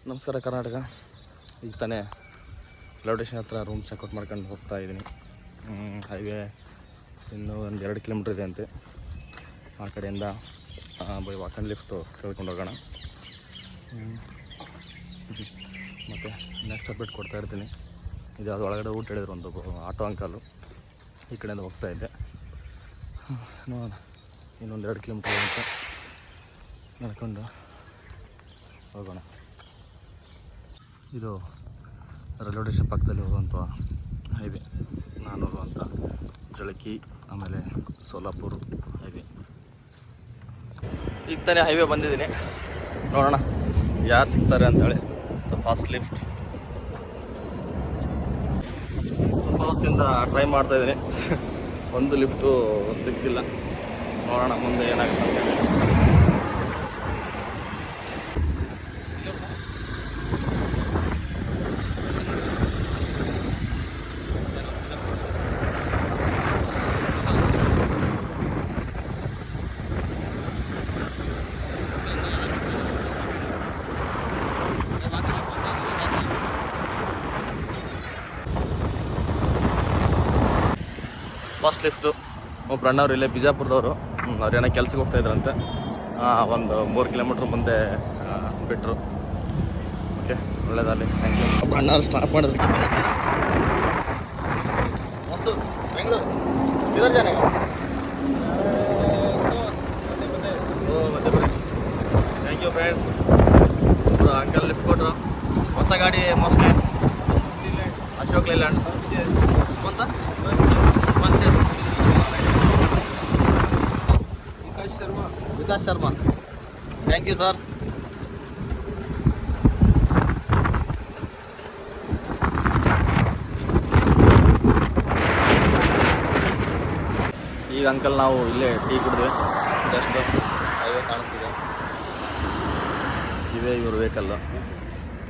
ನಮಸ್ಕಾರ ಕರ್ನಾಟಕ. ಈಗ ತಾನೇ ರೈಲ್ವೆ ಸ್ಟೇಷನ್ ಹತ್ರ ರೂಮ್ ಚೆಕ್ಔಟ್ ಮಾಡ್ಕೊಂಡು ಹೋಗ್ತಾ ಇದ್ದೀನಿ. ಹೈವೇ ಇನ್ನೂ ಒಂದು 2 ಕಿಲೋಮೀಟ್ರ್ ಇದೆ ಅಂತೆ. ಆ ಕಡೆಯಿಂದ ಬೈ ವಾಕ್ ಆ್ಯಂಡ್ ಲಿಫ್ಟು ಕೇಳ್ಕೊಂಡು ಹೋಗೋಣ. ಮತ್ತು ನೆಕ್ಸ್ಟ್ ಅಪ್ಡೇಟ್ ಕೊಡ್ತಾ ಇರ್ತೀನಿ. ಇದು ಅದು ಒಳಗಡೆ ಊಟ ಹೇಳಿದ್ರು ಒಂದು ಆಟೋ ಅಂಕಲು. ಈ ಕಡೆಯಿಂದ ಹೋಗ್ತಾ ಇದ್ದೆ. ನೋಡೋಣ, ಇನ್ನೊಂದು 2 ಕಿಲೋಮೀಟ್ರ್ ಅಂತ ನಡ್ಕೊಂಡು ಹೋಗೋಣ. ಇದು ರೈಲ್ವೆ ಸ್ಟೇಷನ್ ಪಕ್ಕದಲ್ಲಿ ಹೋಗುವಂಥ ಹೈವೇ. ನಾನು ಹೋಗುವಂಥ ಜಳಕಿ ಆಮೇಲೆ ಸೋಲಾಪುರ ಹೈವೇ. ಈಗ ತಾನೇ ಹೈವೇ ಬಂದಿದ್ದೀನಿ. ನೋಡೋಣ ಯಾರು ಸಿಗ್ತಾರೆ ಅಂತೇಳಿ. ಫಾಸ್ಟ್ ಲಿಫ್ಟ್ ತುಂಬ ಹೊತ್ತಿಂದ ಟ್ರೈ ಮಾಡ್ತಾಯಿದ್ದೀನಿ. ಒಂದು ಲಿಫ್ಟು ಸಿಗ್ತಿಲ್ಲ. ನೋಡೋಣ ಮುಂದೆ ಏನಾಗುತ್ತೆ ಅಂತೇಳಿ. ಫಾಸ್ಟ್ ಲಿಫ್ಟು ಒಬ್ರು ಅಣ್ಣವ್ರು ಇಲ್ಲೇ ಬಿಜಾಪುರದವರು. ಅವ್ರು ಏನೋ ಕೆಲ್ಸಕ್ಕೆ ಹೋಗ್ತಾಯಿದ್ರಂತೆ. ಒಂದು 3 ಕಿಲೋಮೀಟ್ರ್ ಮುಂದೆ ಬಿಟ್ಟರು. ಓಕೆ, ಒಳ್ಳೇದಾಗಲಿ. Thank you. ಒಬ್ರು ಅಣ್ಣವ್ರು ಸ್ಟಾಪ್ ಮಾಡಿದ್ರು. ಹೊಸು ಬೆಂಗಳೂರು ಇದರ ಜನ ಮಧ್ಯಪ್ರದೇಶ. Thank you friends. ಒಬ್ಬರು ಅಂಕಲ್ ಲಿಫ್ಟ್ ಕೊಟ್ಟರು. ಹೊಸ ಗಾಡಿ ಮೋಸ್ಟ್ಲಿ ಅಶೋಕ್ ಲೇಲ್ಯಾಂಡ್. कौन सा? Vikas Sharma. Thank you sir. ಈಗ ಅಂಕಲ್ ನಾವು ಇಲ್ಲೇ ಟೀ ಕುಡಿದ್ವಿ. ಜಸ್ಟ್ ಹೈವೇ ಕಾಣಿಸ್ತಿದೆ. ಇವೇ ಇವ್ರ ವೆಹಿಕಲ್ಲು.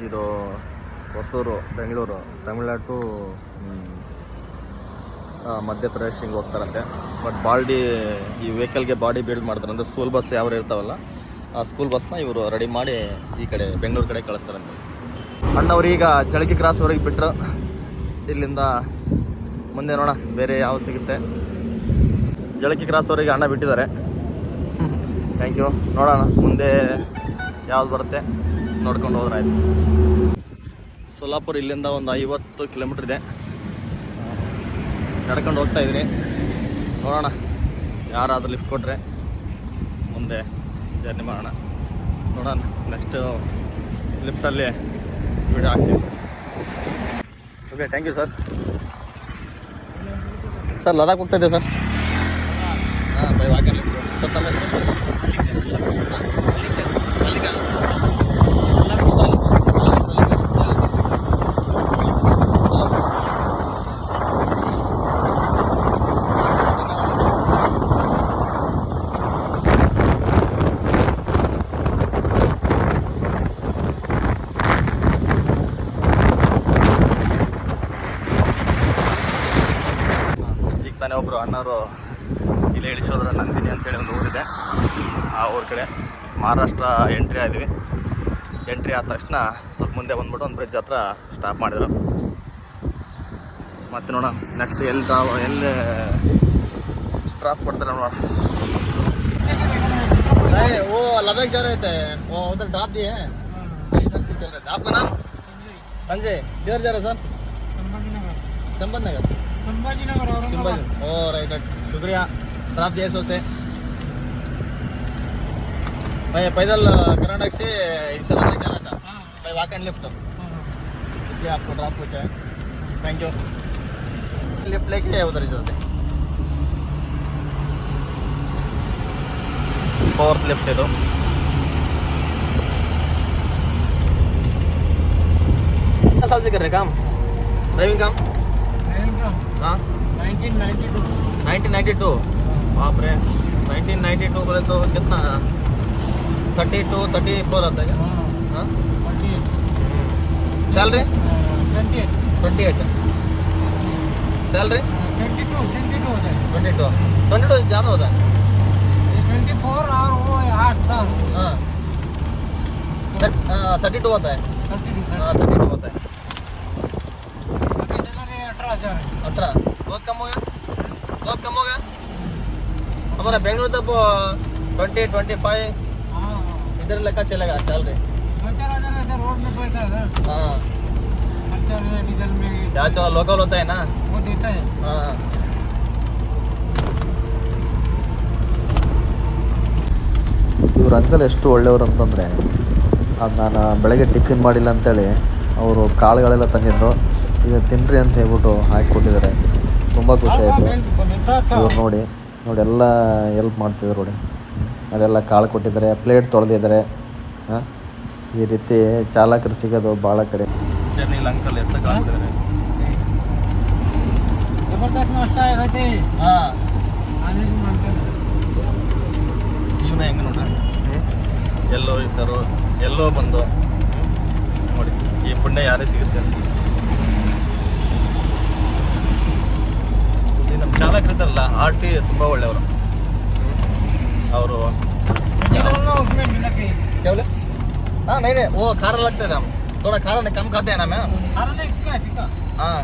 ಇದು ಹೊಸೂರು ಬೆಂಗಳೂರು ತಮಿಳ್ನಾಡು ಟು ಮಧ್ಯಪ್ರದೇಶ ಹಿಂಗೆ ಹೋಗ್ತಾರಂತೆ. ಬಟ್ ಬಾಡಿ ಈ ವೆಹಿಕಲ್ಗೆ ಬಾಡಿ ಬಿಲ್ಡ್ ಮಾಡ್ತಾರಂತೆ. ಸ್ಕೂಲ್ ಬಸ್ ಯಾವ ಇರ್ತಾವಲ್ಲ, ಆ ಸ್ಕೂಲ್ ಬಸ್ನ ಇವರು ರೆಡಿ ಮಾಡಿ ಈ ಕಡೆ ಬೆಂಗಳೂರು ಕಡೆ ಕಳಿಸ್ತಾರಂತೆ. ಅಣ್ಣವ್ರು ಈಗ ಚಳಕಿ ಕ್ರಾಸ್ವರೆಗೆ ಬಿಟ್ಟರು. ಇಲ್ಲಿಂದ ಮುಂದೆ ನೋಡೋಣ ಬೇರೆ ಯಾವ್ದು ಸಿಗುತ್ತೆ. ಜಳಕಿ ಕ್ರಾಸ್ವರೆಗೆ ಅಣ್ಣ ಬಿಟ್ಟಿದ್ದಾರೆ. Thank you. ನೋಡೋಣ ಮುಂದೆ ಯಾವ್ದು ಬರುತ್ತೆ ನೋಡ್ಕೊಂಡು ಹೋದ್ರೆ ಆಯ್ತು. ಸೋಲಾಪುರ ಇಲ್ಲಿಂದ ಒಂದು 50 ಕಿಲೋಮೀಟ್ರ್ ಇದೆ. ನಡ್ಕೊಂಡು ಹೋಗ್ತಾ ಇದ್ದೀನಿ. ನೋಡೋಣ ಯಾರಾದರೂ ಲಿಫ್ಟ್ ಕೊಟ್ಟರೆ ಮುಂದೆ ಜರ್ನಿ ಮಾಡೋಣ. ನೋಡೋಣ ನೆಕ್ಸ್ಟು ಲಿಫ್ಟಲ್ಲಿ ವಿಡಿಯೋ ಹಾಕ್ತೀವಿ. Okay, thank you sir. Sir Ladakh ಹೋಗ್ತಾ ಇದ್ದೆ ಸರ್. ಹಾಂ, by walk and lift. Sir ತಮ್ಮ ಹೆಸರು? ತಾನೇ ಒಬ್ಬರು ಅಣ್ಣವರು ಇಲ್ಲೇ ಇಳಿಸೋದ್ರ ನಂದಿನಿ ಅಂತೇಳಿ ಒಂದು ಊರಿದೆ. ಆ ಊರ ಕಡೆ ಮಹಾರಾಷ್ಟ್ರ ಎಂಟ್ರಿ ಆದ್ವಿ. ಎಂಟ್ರಿ ಆದ ತಕ್ಷಣ ಸ್ವಲ್ಪ ಮುಂದೆ ಬಂದ್ಬಿಟ್ಟು ಒಂದು ಬ್ರಿಡ್ಜ್ ಹತ್ರ ಸ್ಟಾಪ್ ಮಾಡಿದ್ರು. ಮತ್ತೆ ನೋಡೋಣ ನೆಕ್ಸ್ಟ್ ಎಲ್ಲಿ ಡ್ರಾಪ್ ಕೊಡ್ತಾರೆ ನೋಡೋಣ. वो लद्दाख जा रहे थे, वो उधर ड्रॉप दिए हैं. इधर से चल रहे थे. आपका नाम? संजय. किधर जा रहे सर? संपत नगर. संभाजी. ओ राइट राइट, शुक्रिया. ड्रॉप दिए सो से. मैं पैदल कर्नाटक से इसे लद्दाख जाना था. मैं वॉक एंड लिफ्ट, इसलिए आपको ड्रॉप पूछा है. Thank you. लिफ्ट लेके उधर ही चलते. 4th लिफ्ट है. तो कितना साल से कर रहे काम, ड्राइविंग काम? हाँ, 1992. बाप रे, 1992 बोले तो कितना 32-34 आता है क्या? हाँ, सैलरी 28. सैलरी 22 ज़्यादा होता है. 24 और वो 8 10. हाँ, 32 होता है. हाँ 32 होता है 18 बहुत कम हो गया बहुत कम हो गया हमारा बेंगलुरु तक 20-25 इधर लेकर चलेगा सैलरी रोड में पैसा है हाँ डीजल में क्या चला लोकल होता है ना वो देता है हाँ ಇವ್ರ ಅಂಕಲ್ ಎಷ್ಟು ಒಳ್ಳೆಯವರು ಅಂತಂದರೆ ಅದು ನಾನು ಬೆಳಗ್ಗೆ ಟಿಫಿನ್ ಮಾಡಿಲ್ಲ ಅಂತೇಳಿ ಅವರು ಕಾಳುಗಳೆಲ್ಲ ತಂದಿದ್ರು ಇದು ತಿನ್ನಿರಿ ಅಂತ ಹೇಳ್ಬಿಟ್ಟು ಹಾಕಿಕೊಟ್ಟಿದ್ದಾರೆ ತುಂಬ ಖುಷಿ ಆಯಿತು ಇವ್ರು ನೋಡಿ ಎಲ್ಲ ಎಲ್ಪ್ ಮಾಡ್ತಿದ್ರು ನೋಡಿ ಅದೆಲ್ಲ ಕಾಳು ಕೊಟ್ಟಿದ್ದಾರೆ ಪ್ಲೇಟ್ ತೊಳೆದಿದ್ದಾರೆ ಹಾಂ ಈ ರೀತಿ ಚಾಲಕರು ಸಿಗೋದು ಭಾಳ ಕಡೆ ಜರ್ನಿಲ್ ಅಂಕಲ್ ಎಷ್ಟು ಕಾಳು ಕೊಟ್ಟಿದ್ದಾರೆ जबरदस्त नाश्ता है रहते ಹಾಂ आने भी मानते हैं ಜೀವನ ಹೆಂಗೆ ನೋಡ್ರಿ ಎಲ್ಲೋ ಇದ್ದರು ಎಲ್ಲೋ ಬಂದು ನೋಡಿ ಈ ಪುಣ್ಯ ಯಾರೇ ಸಿಗುತ್ತೆ ಈ ನಮ್ಮ ಚಾಲಕರಿದ್ದಾರಲ್ಲ ಆರ್ ಟಿ ತುಂಬ ಒಳ್ಳೆಯವರು ಅವರು उसमें मिला के क्या बोले हाँ नहीं नहीं वो खारा लगता है हम थोड़ा खारा नहीं कम खाते हैं ना मैं खाना नहीं इसका है टिक्का हाँ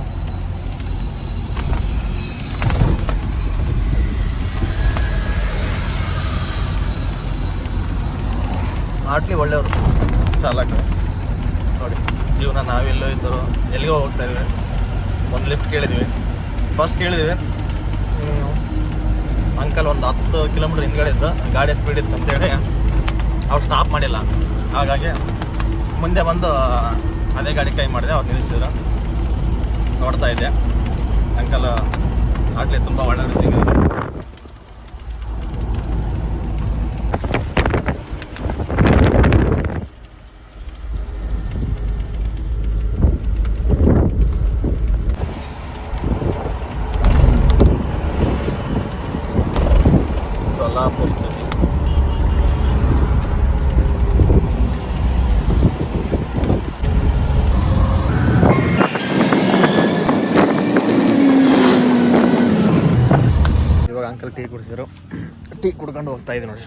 ಆಟ್ಲಿ ಒಳ್ಳೆಯವರು ಚಾಲಕರು ನೋಡಿ ಜೀವನ ನಾವೆಲ್ಲೋ ಇದ್ದರು ಎಲ್ಲಿಗೋ ಹೋಗ್ತಾ ಇದೀವಿ ಒಂದು ಲಿಫ್ಟ್ ಕೇಳಿದ್ವಿ ಫಸ್ಟ್ ಕೇಳಿದ್ವಿ ಅಂಕಲ್ ಒಂದು 10 ಕಿಲೋಮೀಟ್ರ್ ಹಿಂದ್ಗಡೆ ಇದ್ದು ಗಾಡಿ ಸ್ಪೀಡ್ ಇತ್ತು ಅಂತೇಳಿ ಅವ್ರು ಸ್ಟಾಪ್ ಮಾಡಿಲ್ಲ ಹಾಗಾಗಿ ಮುಂದೆ ಬಂದು ಅದೇ ಗಾಡಿ ಕೈ ಮಾಡಿದೆ ಅವ್ರು ನಿಲ್ಲಿಸಿದ್ರು ನೋಡ್ತಾ ಇದ್ದೆ ಅಂಕಲ್ ಆಟ್ಲಿ ತುಂಬ ಒಳ್ಳೆ ರೀತಿಗೆ ಸೋಲಾಪುರ್ ಸಿಟಿ ಇವಾಗ ಅಂಕಲ್ ಟೀ ಕುಡಿಸಿದ್ರು ಟೀ ಕುಡ್ಕೊಂಡು ಹೋಗ್ತಾ ಇದ್ದೆ ನೋಡಿ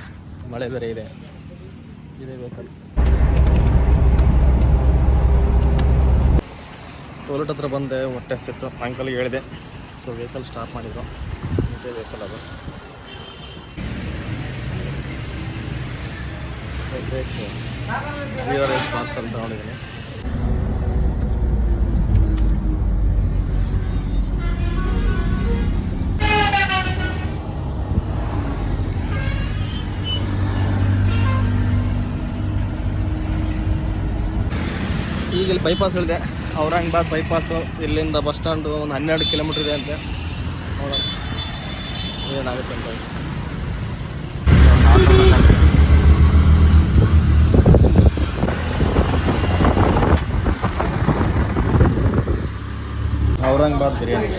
ಮಳೆ ಬೇರೆ ಇದೆ ವೆಹಿಕಲ್ ಟೋಲೆಟ್ ಹತ್ರ ಬಂದೆ ಹೊಟ್ಟೆ ಹಸಿತ್ತು ಅಂಕಲ್ಗೆ ಹೇಳಿದೆ ಸೊ ವೆಹಿಕಲ್ ಸ್ಟಾರ್ಟ್ ಮಾಡಿದ್ರು ಇದೇ ವೆಹಿಕಲ್ ಅದು egg rice jeera rice parcel ತಗೊಂಡಿದ್ದೀನಿ ಈಗ ಇಲ್ಲಿ ಬೈಪಾಸ್ ಇಳಿದೆ ಔರಂಗಾಬಾದ್ ಬೈಪಾಸು ಇಲ್ಲಿಂದ ಬಸ್ ಸ್ಟ್ಯಾಂಡು ಒಂದು 12 ಕಿಲೋಮೀಟ್ರ್ ಇದೆ ಅಂತೆ ನೋಡೋಣ ಏನಾಗುತ್ತೆ ಅಂತ ಔರಂಗಾಬಾದ್ ಬಿರಿಯಾನಿ